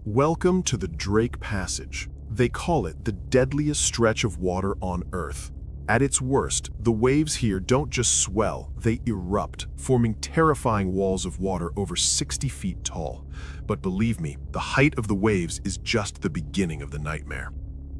Welcome to the Drake Passage. They call it the deadliest stretch of water on Earth. At its worst, the waves here don't just swell, they erupt, forming terrifying walls of water over 60 feet tall. But believe me, the height of the waves is just the beginning of the nightmare.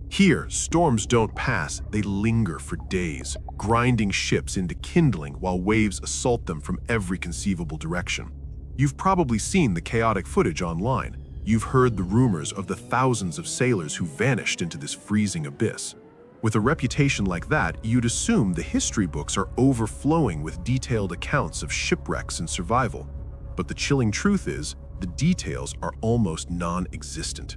Here, storms don't pass, they linger for days, grinding ships into kindling while waves assault them from every conceivable direction. You've probably seen the chaotic footage online. You've heard the rumors of the thousands of sailors who vanished into this freezing abyss. With a reputation like that, you'd assume the history books are overflowing with detailed accounts of shipwrecks and survival. But the chilling truth is, the details are almost non-existent.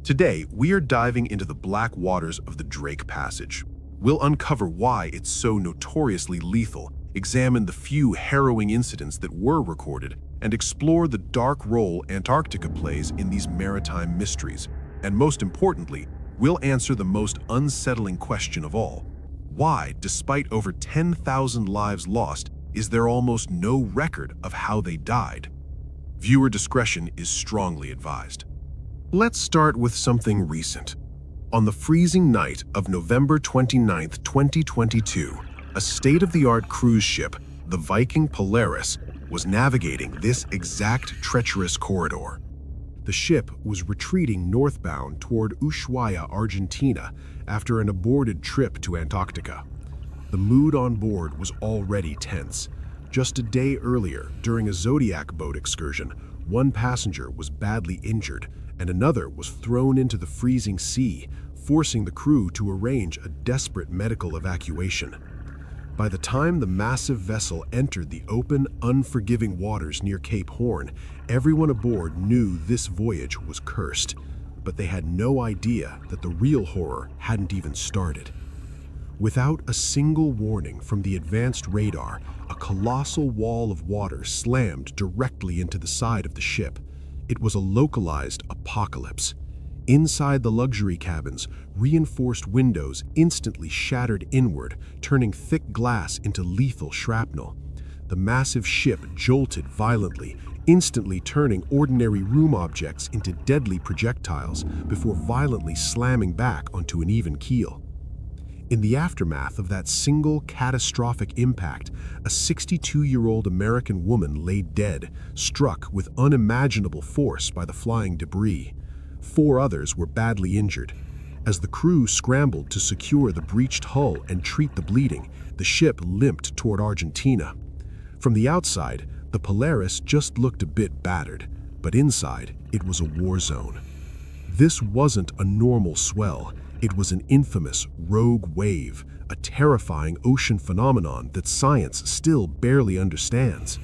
Today, we are diving into the black waters of the Drake Passage. We'll uncover why it's so notoriously lethal, examine the few harrowing incidents that were recorded, and explore the dark role Antarctica plays in these maritime mysteries. And most importantly, we'll answer the most unsettling question of all. Why, despite over 10,000 lives lost, is there almost no record of how they died? Viewer discretion is strongly advised. Let's start with something recent. On the freezing night of November 29, 2022, a state-of-the-art cruise ship, the Viking Polaris, was navigating this exact treacherous corridor. The ship was retreating northbound toward Ushuaia, Argentina, after an aborted trip to Antarctica. The mood on board was already tense. Just a day earlier, during a Zodiac boat excursion, one passenger was badly injured, and another was thrown into the freezing sea, forcing the crew to arrange a desperate medical evacuation. By the time the massive vessel entered the open, unforgiving waters near Cape Horn, everyone aboard knew this voyage was cursed, but they had no idea that the real horror hadn't even started. Without a single warning from the advanced radar, a colossal wall of water slammed directly into the side of the ship. It was a localized apocalypse. Inside the luxury cabins, reinforced windows instantly shattered inward, turning thick glass into lethal shrapnel. The massive ship jolted violently, instantly turning ordinary room objects into deadly projectiles before violently slamming back onto an even keel. In the aftermath of that single catastrophic impact, a 62-year-old American woman lay dead, struck with unimaginable force by the flying debris. 4 others were badly injured. As the crew scrambled to secure the breached hull and treat the bleeding, the ship limped toward Argentina. From the outside, the Polaris just looked a bit battered, but inside, it was a war zone. This wasn't a normal swell. It was an infamous rogue wave, a terrifying ocean phenomenon that science still barely understands.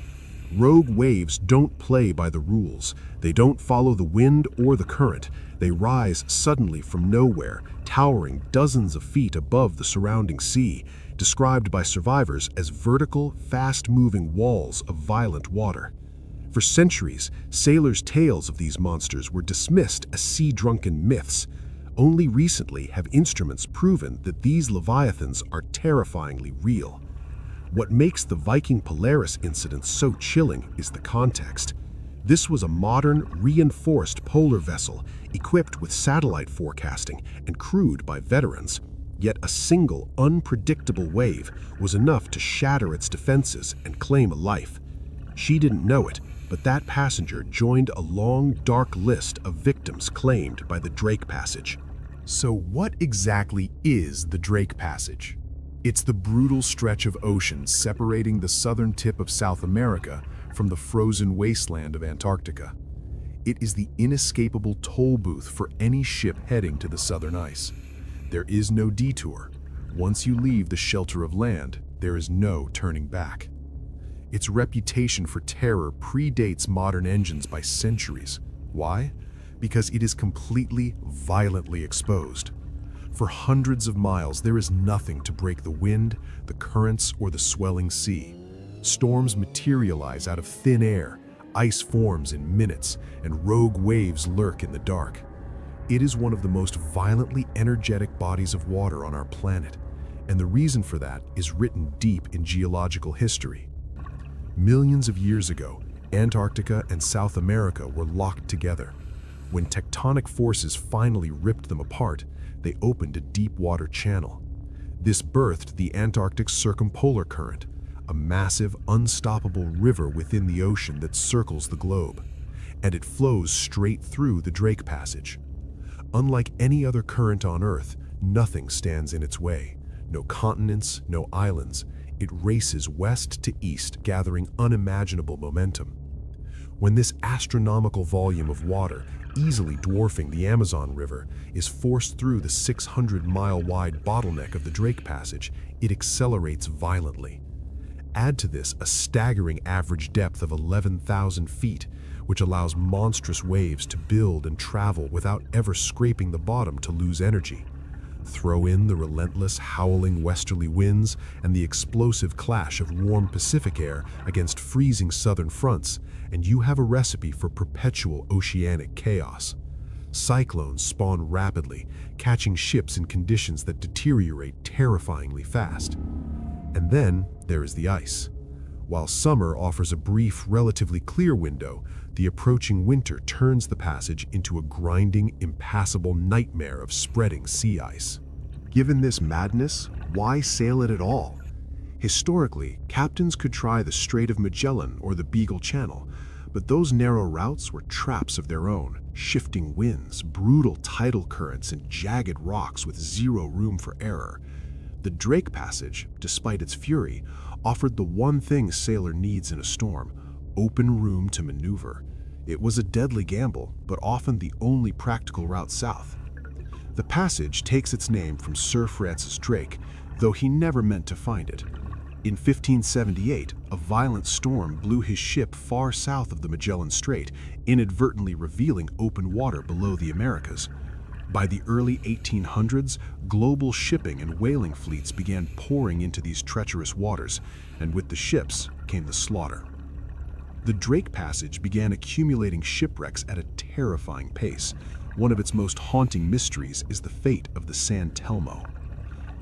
Rogue waves don't play by the rules. They don't follow the wind or the current. They rise suddenly from nowhere, towering dozens of feet above the surrounding sea, described by survivors as vertical, fast-moving walls of violent water. For centuries, sailors' tales of these monsters were dismissed as sea-drunken myths. Only recently have instruments proven that these leviathans are terrifyingly real. What makes the Viking Polaris incident so chilling is the context. This was a modern, reinforced polar vessel equipped with satellite forecasting and crewed by veterans. Yet a single, unpredictable wave was enough to shatter its defenses and claim a life. She didn't know it, but that passenger joined a long, dark list of victims claimed by the Drake Passage. So what exactly is the Drake Passage? It's the brutal stretch of ocean separating the southern tip of South America from the frozen wasteland of Antarctica. It is the inescapable toll booth for any ship heading to the southern ice. There is no detour. Once you leave the shelter of land, there is no turning back. Its reputation for terror predates modern engines by centuries. Why? Because it is completely, violently exposed. For hundreds of miles, there is nothing to break the wind, the currents, or the swelling sea. Storms materialize out of thin air, ice forms in minutes, and rogue waves lurk in the dark. It is one of the most violently energetic bodies of water on our planet, and the reason for that is written deep in geological history. Millions of years ago, Antarctica and South America were locked together. When tectonic forces finally ripped them apart, they opened a deep water channel. This birthed the Antarctic Circumpolar Current, a massive, unstoppable river within the ocean that circles the globe, and it flows straight through the Drake Passage. Unlike any other current on Earth, nothing stands in its way. No continents, no islands. It races west to east, gathering unimaginable momentum. When this astronomical volume of water, easily dwarfing the Amazon River, is forced through the 600-mile-wide bottleneck of the Drake Passage, it accelerates violently. Add to this a staggering average depth of 11,000 feet, which allows monstrous waves to build and travel without ever scraping the bottom to lose energy. Throw in the relentless, howling westerly winds and the explosive clash of warm Pacific air against freezing southern fronts, and you have a recipe for perpetual oceanic chaos. Cyclones spawn rapidly, catching ships in conditions that deteriorate terrifyingly fast. And then there is the ice. While summer offers a brief, relatively clear window, the approaching winter turns the passage into a grinding, impassable nightmare of spreading sea ice. Given this madness, why sail it at all? Historically, captains could try the Strait of Magellan or the Beagle Channel, but those narrow routes were traps of their own, shifting winds, brutal tidal currents, and jagged rocks with zero room for error. The Drake Passage, despite its fury, offered the one thing a sailor needs in a storm: open room to maneuver. It was a deadly gamble, but often the only practical route south. The passage takes its name from Sir Francis Drake, though he never meant to find it. In 1578, a violent storm blew his ship far south of the Magellan Strait, inadvertently revealing open water below the Americas. By the early 1800s, global shipping and whaling fleets began pouring into these treacherous waters, and with the ships came the slaughter. The Drake Passage began accumulating shipwrecks at a terrifying pace. One of its most haunting mysteries is the fate of the San Telmo.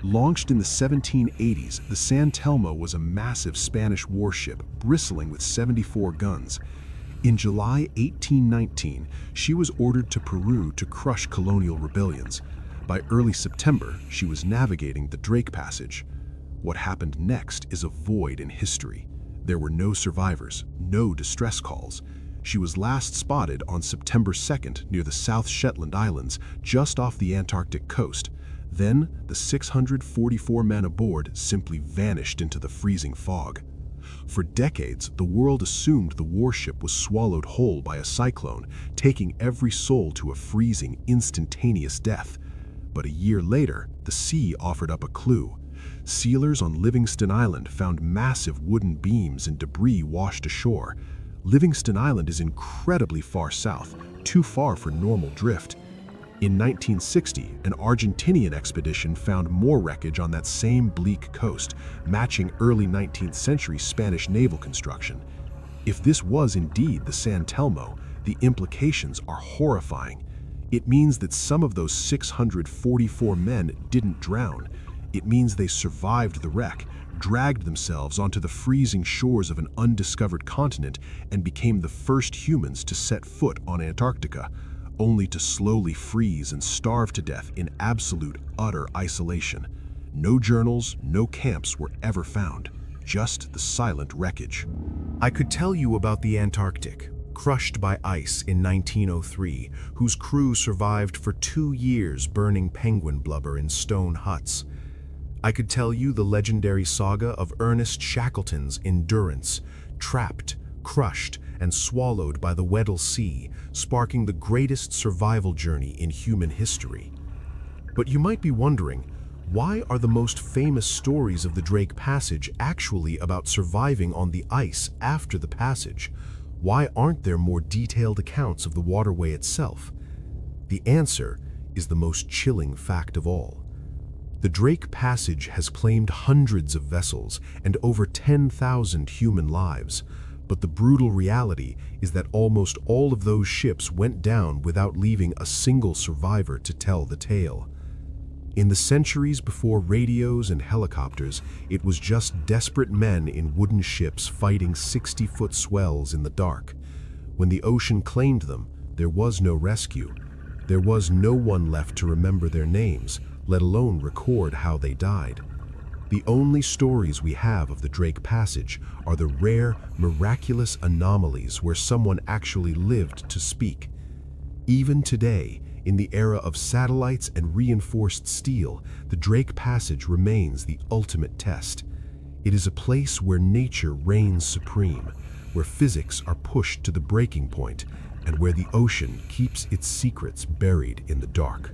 Launched in the 1780s, the San Telmo was a massive Spanish warship bristling with 74 guns. In July 1819, she was ordered to Peru to crush colonial rebellions. By early September, she was navigating the Drake Passage. What happened next is a void in history. There were no survivors, no distress calls. She was last spotted on September 2nd near the South Shetland Islands, just off the Antarctic coast. Then, the 644 men aboard simply vanished into the freezing fog. For decades, the world assumed the warship was swallowed whole by a cyclone, taking every soul to a freezing, instantaneous death. But a year later, the sea offered up a clue. Sealers on Livingston Island found massive wooden beams and debris washed ashore. Livingston Island is incredibly far south, too far for normal drift. In 1960, an Argentinian expedition found more wreckage on that same bleak coast, matching early 19th century Spanish naval construction. If this was indeed the San Telmo, the implications are horrifying. It means that some of those 644 men didn't drown. It means they survived the wreck, dragged themselves onto the freezing shores of an undiscovered continent, and became the first humans to set foot on Antarctica, only to slowly freeze and starve to death in absolute, utter isolation. No journals, no camps were ever found, just the silent wreckage. I could tell you about the Antarctic, crushed by ice in 1903, whose crew survived for 2 years burning penguin blubber in stone huts. I could tell you the legendary saga of Ernest Shackleton's Endurance, trapped, crushed, and swallowed by the Weddell Sea, sparking the greatest survival journey in human history. But you might be wondering, why are the most famous stories of the Drake Passage actually about surviving on the ice after the passage? Why aren't there more detailed accounts of the waterway itself? The answer is the most chilling fact of all. The Drake Passage has claimed hundreds of vessels and over 10,000 human lives, but the brutal reality is that almost all of those ships went down without leaving a single survivor to tell the tale. In the centuries before radios and helicopters, it was just desperate men in wooden ships fighting 60-foot swells in the dark. When the ocean claimed them, there was no rescue. There was no one left to remember their names, let alone record how they died. The only stories we have of the Drake Passage are the rare, miraculous anomalies where someone actually lived to speak. Even today, in the era of satellites and reinforced steel, the Drake Passage remains the ultimate test. It is a place where nature reigns supreme, where physics are pushed to the breaking point, and where the ocean keeps its secrets buried in the dark.